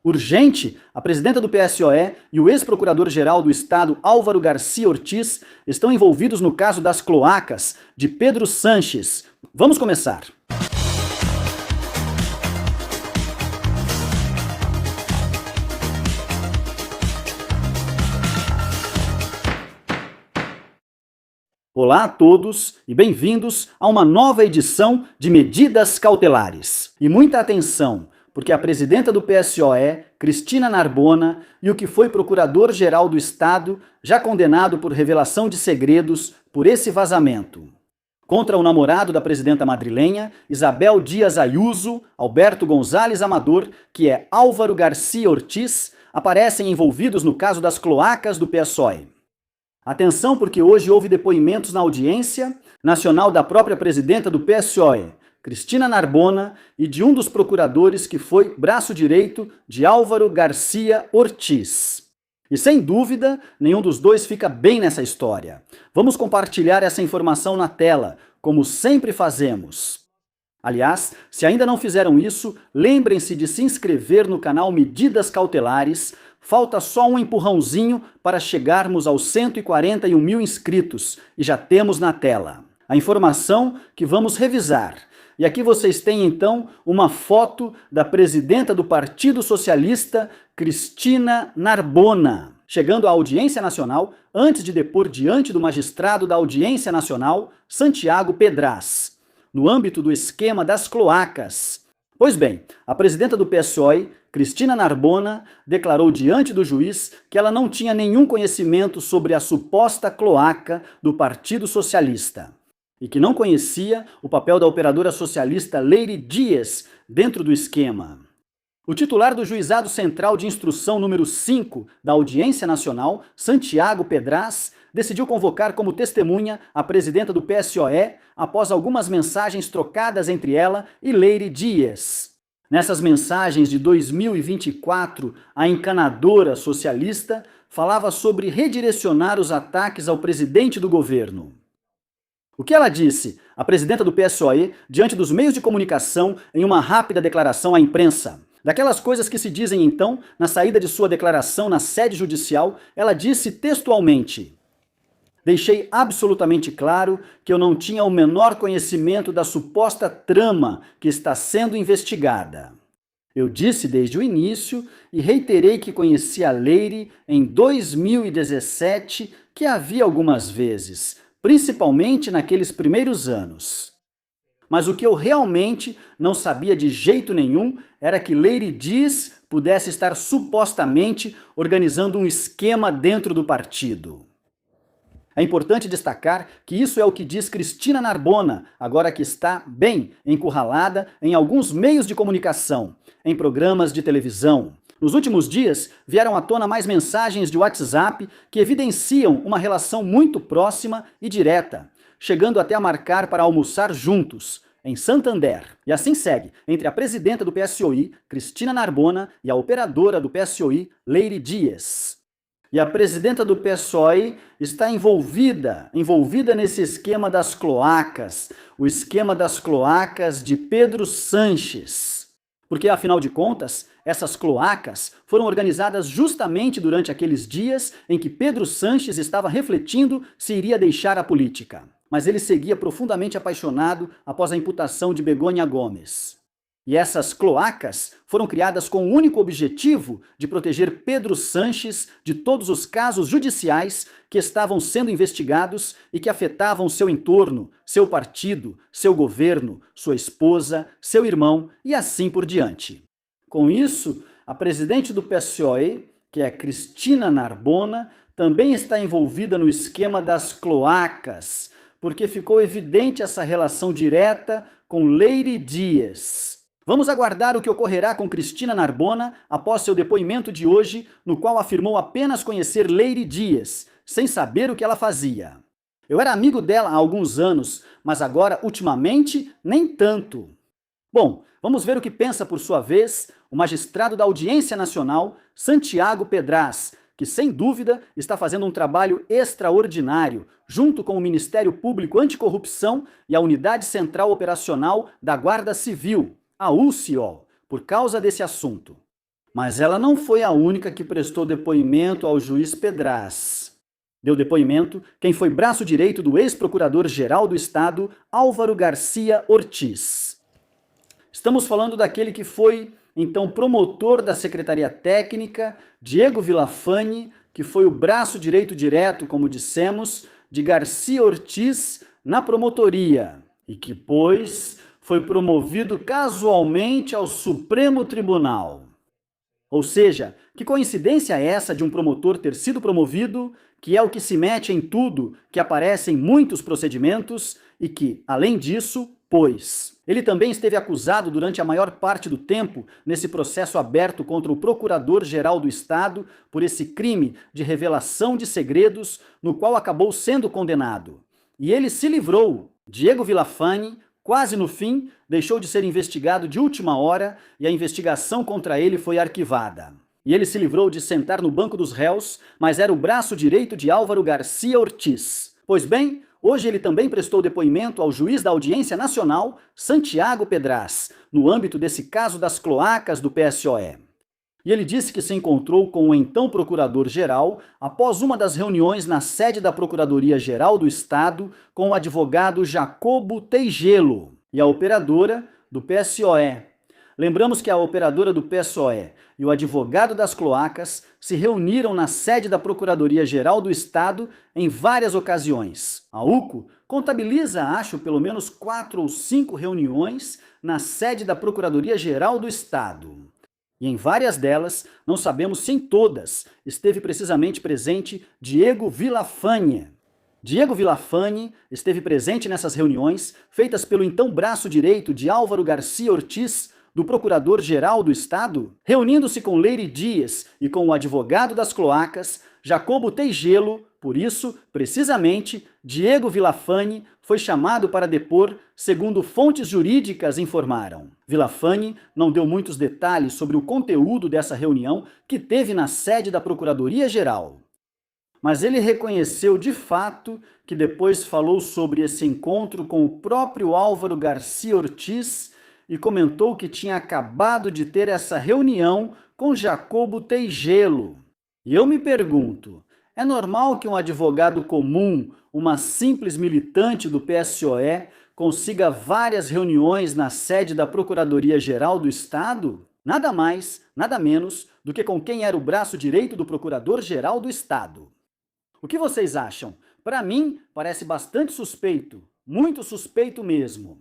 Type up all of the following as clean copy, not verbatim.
Urgente, a presidenta do PSOE e o ex-procurador-geral do Estado, Álvaro Garcia Ortiz, estão envolvidos no caso das cloacas de Pedro Sanches. Vamos começar. Olá a todos e bem-vindos a uma nova edição de Medidas Cautelares. E muita atenção, porque a presidenta do PSOE, Cristina Narbona, e o que foi procurador-geral do Estado, já condenado por revelação de segredos por esse vazamento. Contra o namorado da presidenta madrilenha, Isabel Dias Ayuso, Alberto González Amador, que é Álvaro Garcia Ortiz, aparecem envolvidos no caso das cloacas do PSOE. Atenção, porque hoje houve depoimentos na audiência nacional da própria presidenta do PSOE, Cristina Narbona, e de um dos procuradores que foi braço direito de Álvaro Garcia Ortiz. E sem dúvida, nenhum dos dois fica bem nessa história. Vamos compartilhar essa informação na tela, como sempre fazemos. Aliás, se ainda não fizeram isso, lembrem-se de se inscrever no canal Medidas Cautelares. Falta só um empurrãozinho para chegarmos aos 141 mil inscritos e já temos na tela a informação que vamos revisar. E aqui vocês têm então uma foto da presidenta do Partido Socialista, Cristina Narbona, chegando à Audiência Nacional antes de depor diante do magistrado da Audiência Nacional, Santiago Pedraz, no âmbito do esquema das cloacas. Pois bem, a presidenta do PSOE, Cristina Narbona, declarou diante do juiz que ela não tinha nenhum conhecimento sobre a suposta cloaca do Partido Socialista e que não conhecia o papel da operadora socialista Leire Dias dentro do esquema. O titular do Juizado Central de Instrução número 5 da Audiência Nacional, Santiago Pedraz, decidiu convocar como testemunha a presidenta do PSOE após algumas mensagens trocadas entre ela e Leire Dias. Nessas mensagens de 2024, a encanadora socialista falava sobre redirecionar os ataques ao presidente do governo. O que ela disse, a presidenta do PSOE, diante dos meios de comunicação, em uma rápida declaração à imprensa? Daquelas coisas que se dizem então, na saída de sua declaração na sede judicial, ela disse textualmente: "Deixei absolutamente claro que eu não tinha o menor conhecimento da suposta trama que está sendo investigada. Eu disse desde o início e reiterei que conheci a Leire em 2017, que a vi algumas vezes, principalmente naqueles primeiros anos. Mas o que eu realmente não sabia de jeito nenhum era que Leire Dias pudesse estar supostamente organizando um esquema dentro do partido." É importante destacar que isso é o que diz Cristina Narbona, agora que está bem encurralada em alguns meios de comunicação, em programas de televisão. Nos últimos dias, vieram à tona mais mensagens de WhatsApp que evidenciam uma relação muito próxima e direta, chegando até a marcar para almoçar juntos, em Santander. E assim segue, entre a presidenta do PSOE, Cristina Narbona, e a operadora do PSOE, Leire Dias. E a presidenta do PSOE está envolvida nesse esquema das cloacas, o esquema das cloacas de Pedro Sanches. Porque, afinal de contas, essas cloacas foram organizadas justamente durante aqueles dias em que Pedro Sanches estava refletindo se iria deixar a política. Mas ele seguia profundamente apaixonado após a imputação de Begônia Gomes. E essas cloacas foram criadas com o único objetivo de proteger Pedro Sanches de todos os casos judiciais que estavam sendo investigados e que afetavam seu entorno, seu partido, seu governo, sua esposa, seu irmão e assim por diante. Com isso, a presidente do PSOE, que é Cristina Narbona, também está envolvida no esquema das cloacas, porque ficou evidente essa relação direta com Leire Dias. Vamos aguardar o que ocorrerá com Cristina Narbona após seu depoimento de hoje, no qual afirmou apenas conhecer Leire Dias, sem saber o que ela fazia. Eu era amigo dela há alguns anos, mas agora, ultimamente, nem tanto. Bom, vamos ver o que pensa, por sua vez, o magistrado da Audiência Nacional, Santiago Pedraz, que sem dúvida está fazendo um trabalho extraordinário, junto com o Ministério Público Anticorrupção e a Unidade Central Operacional da Guarda Civil, a UCIOL, por causa desse assunto. Mas ela não foi a única que prestou depoimento ao juiz Pedraz. Deu depoimento quem foi braço direito do ex-procurador-geral do Estado, Álvaro Garcia Ortiz. Estamos falando daquele que foi, então, promotor da Secretaria Técnica, Diego Villafani, que foi o braço direito direto, como dissemos, de Garcia Ortiz na promotoria e que, pois, foi promovido casualmente ao Supremo Tribunal. Ou seja, que coincidência é essa de um promotor ter sido promovido, que é o que se mete em tudo, que aparece em muitos procedimentos e que, além disso, pois. Ele também esteve acusado durante a maior parte do tempo nesse processo aberto contra o Procurador-Geral do Estado por esse crime de revelação de segredos, no qual acabou sendo condenado. E ele se livrou. Diego Villafani, quase no fim, deixou de ser investigado de última hora e a investigação contra ele foi arquivada. E ele se livrou de sentar no banco dos réus, mas era o braço direito de Álvaro Garcia Ortiz. Pois bem, hoje ele também prestou depoimento ao juiz da Audiência Nacional, Santiago Pedraz, no âmbito desse caso das cloacas do PSOE. E ele disse que se encontrou com o então procurador-geral após uma das reuniões na sede da Procuradoria-Geral do Estado com o advogado Jacobo Teigelo e a operadora do PSOE. Lembramos que a operadora do PSOE e o advogado das cloacas se reuniram na sede da Procuradoria-Geral do Estado em várias ocasiões. A UCO contabiliza, acho, pelo menos 4 ou 5 reuniões na sede da Procuradoria-Geral do Estado. E em várias delas, não sabemos se em todas, esteve precisamente presente Diego Villafani. Diego Villafani esteve presente nessas reuniões, feitas pelo então braço direito de Álvaro Garcia Ortiz, do Procurador-Geral do Estado, reunindo-se com Leire Dias e com o advogado das cloacas, Jacobo Teigelo. Por isso, precisamente, Diego Villafani foi chamado para depor, segundo fontes jurídicas informaram. Villafani não deu muitos detalhes sobre o conteúdo dessa reunião que teve na sede da Procuradoria-Geral. Mas ele reconheceu de fato que depois falou sobre esse encontro com o próprio Álvaro Garcia Ortiz e comentou que tinha acabado de ter essa reunião com Jacobo Teigelo. E eu me pergunto, é normal que um advogado comum, uma simples militante do PSOE, consiga várias reuniões na sede da Procuradoria-Geral do Estado? Nada mais, nada menos do que com quem era o braço direito do Procurador-Geral do Estado. O que vocês acham? Para mim, parece bastante suspeito, muito suspeito mesmo.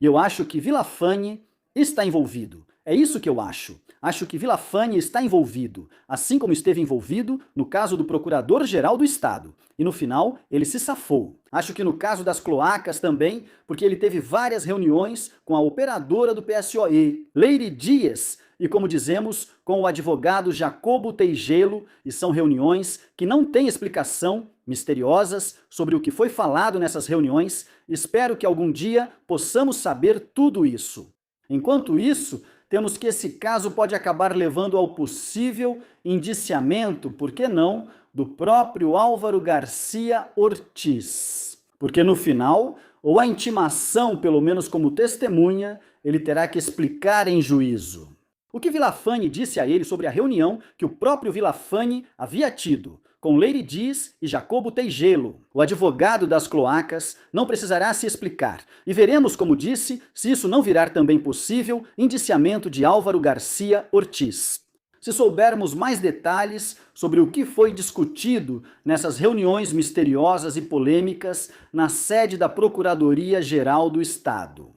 E eu acho que Villafani está envolvido. É isso que eu acho. Acho que Villafani está envolvido, assim como esteve envolvido no caso do Procurador-Geral do Estado. E no final, ele se safou. Acho que no caso das cloacas também, porque ele teve várias reuniões com a operadora do PSOE, Leire Dias, e como dizemos, com o advogado Jacobo Teigelo, e são reuniões que não têm explicação, misteriosas, sobre o que foi falado nessas reuniões. Espero que algum dia possamos saber tudo isso. Enquanto isso, temos que esse caso pode acabar levando ao possível indiciamento, por que não, do próprio Álvaro Garcia Ortiz. Porque no final, ou a intimação, pelo menos como testemunha, ele terá que explicar em juízo. O que Villafani disse a ele sobre a reunião que o próprio Villafani havia tido com Leire Dias e Jacobo Teigelo. O advogado das cloacas não precisará se explicar. E veremos, como disse, se isso não virar também possível indiciamento de Álvaro Garcia Ortiz. Se soubermos mais detalhes sobre o que foi discutido nessas reuniões misteriosas e polêmicas na sede da Procuradoria-Geral do Estado.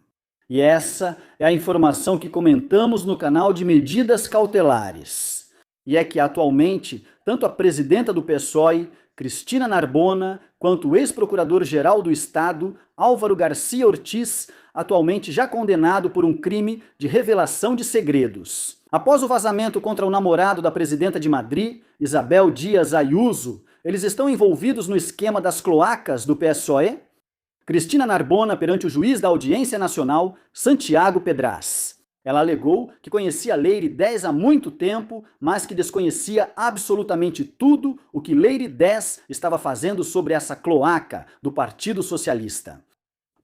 E essa é a informação que comentamos no canal de Medidas Cautelares. E é que, atualmente, tanto a presidenta do PSOE, Cristina Narbona, quanto o ex-procurador-geral do Estado, Álvaro Garcia Ortiz, atualmente já condenado por um crime de revelação de segredos. Após o vazamento contra o namorado da presidenta de Madrid, Isabel Dias Ayuso, eles estão envolvidos no esquema das cloacas do PSOE? Cristina Narbona perante o juiz da Audiência Nacional, Santiago Pedraz. Ela alegou que conhecia Leire Dias há muito tempo, mas que desconhecia absolutamente tudo o que Leire Dias estava fazendo sobre essa cloaca do Partido Socialista.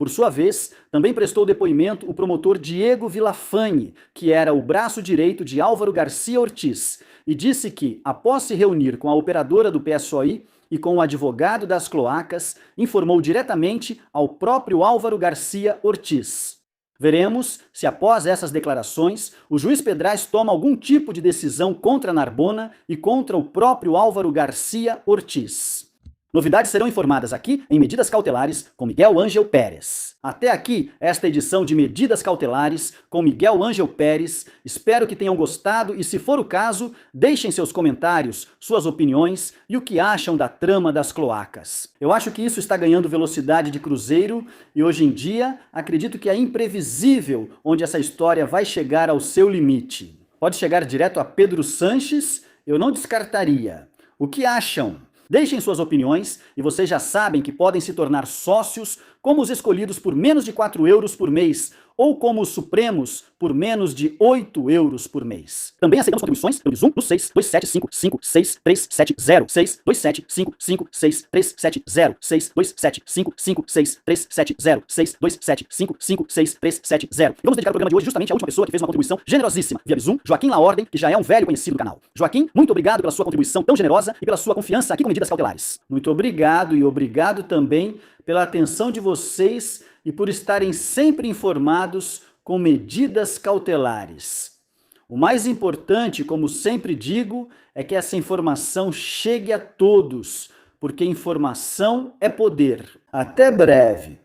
Por sua vez, também prestou depoimento o promotor Diego Villafañe, que era o braço direito de Álvaro Garcia Ortiz, e disse que, após se reunir com a operadora do PSOI e com o advogado das cloacas, informou diretamente ao próprio Álvaro Garcia Ortiz. Veremos se, após essas declarações, o juiz Pedrais toma algum tipo de decisão contra Narbona e contra o próprio Álvaro Garcia Ortiz. Novidades serão informadas aqui em Medidas Cautelares com Miguel Ângel Pérez. Até aqui esta edição de Medidas Cautelares com Miguel Ângel Pérez. Espero que tenham gostado e, se for o caso, deixem seus comentários, suas opiniões e o que acham da trama das cloacas. Eu acho que isso está ganhando velocidade de cruzeiro e hoje em dia acredito que é imprevisível onde essa história vai chegar ao seu limite. Pode chegar direto a Pedro Sanches? Eu não descartaria. O que acham? Deixem suas opiniões e vocês já sabem que podem se tornar sócios como os escolhidos por menos de 4 euros por mês ou como os supremos por menos de 8 euros por mês. Também aceitamos contribuições pelo Zoom no 627556370, 627556370, 627556370, 627556370. E vamos dedicar o programa de hoje justamente à última pessoa que fez uma contribuição generosíssima via Zoom, Joaquim Laordem, que já é um velho conhecido do canal. Joaquim, muito obrigado pela sua contribuição tão generosa e pela sua confiança aqui com Medidas Cautelares. Muito obrigado e obrigado também pela atenção de vocês e por estarem sempre informados com Medidas Cautelares. O mais importante, como sempre digo, é que essa informação chegue a todos, porque informação é poder. Até breve!